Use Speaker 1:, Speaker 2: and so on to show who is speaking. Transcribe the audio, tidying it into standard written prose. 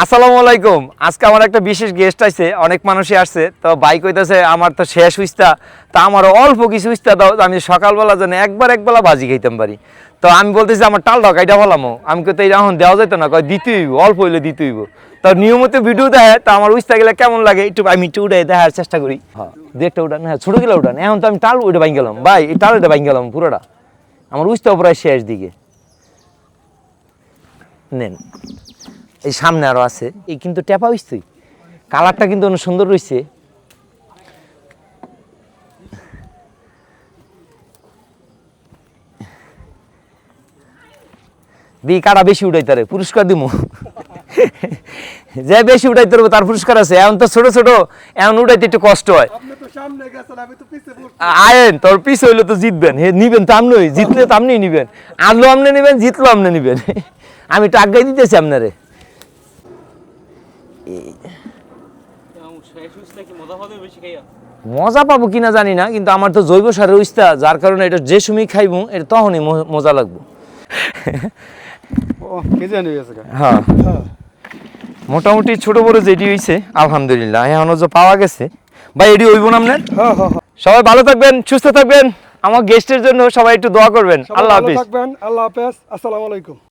Speaker 1: আসসালামু আলাইকুম। আজকে আমার একটা বিশেষ গেস্ট আছে, অনেক মানুষই আসছে। তো ভাই কইতাছে আমার তো শেষ উস্তা, তা আমার অল্প কিছু উস্তা দাও, আমি সকালবেলা যেন একবেলা ভাজি খাইতাম পারি। তো আমি বলতেছি আমার টালটা কাইটা ফেলামো, আমি কইতে এখন দেওয়া যেত না, কয় দিতে হইব, অল্প হইলে দিতে হইব। তো নিয়মিত ভিডিও দেখে, তা আমার উস্তা গেলে কেমন লাগে আমি একটু উঠে দেখার চেষ্টা করি। হ্যাঁ দু একটা উঠান, হ্যাঁ ছোটো গেলে উঠান। এখন তো আমি টাল উঠে ভাঙ গেলাম ভাই, এই টালটা ভাঙ গেলাম পুরোটা, আমার উস্তাও প্রায় শেষ দিকে। নেন এই সামনে আরো আছে, এই কিন্তু টেপা হইছে, কালারটা কিন্তু অনেক সুন্দর রয়েছে। দি কাটা বেশি উঠাইতারে পুরস্কার দিমু, যে বেশি উঠাইতে পারবো তার পুরস্কার আছে। এখন তো ছোট ছোট, এখন উঠাইতে একটু কষ্ট হয়। আয়েন তোর পিছ হইলে তো জিতবেন, হে নিবেন তো আপনি, জিতলে তো আপনি নিবেন, আনলো আপনি নিবেন, জিতলো আপনি নিবেন। আমি একটু আগাই দিতেছি আপনারে। মজা পাবো কিনা জানি না, কিন্তু আমার তো জৈব সারের উস্তা, যার কারণে এটা যে সময় খাইবো এটা তখনই মজা লাগবো। হ্যাঁ মোটামুটি ছোট বড় যেটি হয়েছে আলহামদুলিল্লাহ, এখনো যে পাওয়া গেছে ভাই এটি হইব না আপনার। সবাই ভালো থাকবেন, সুস্থ থাকবেন, আমার গেস্টের জন্য সবাই একটু দোয়া করবেন। আল্লাহ হাফেজ।
Speaker 2: আল্লাহ হাফেজ, আসসালামু আলাইকুম।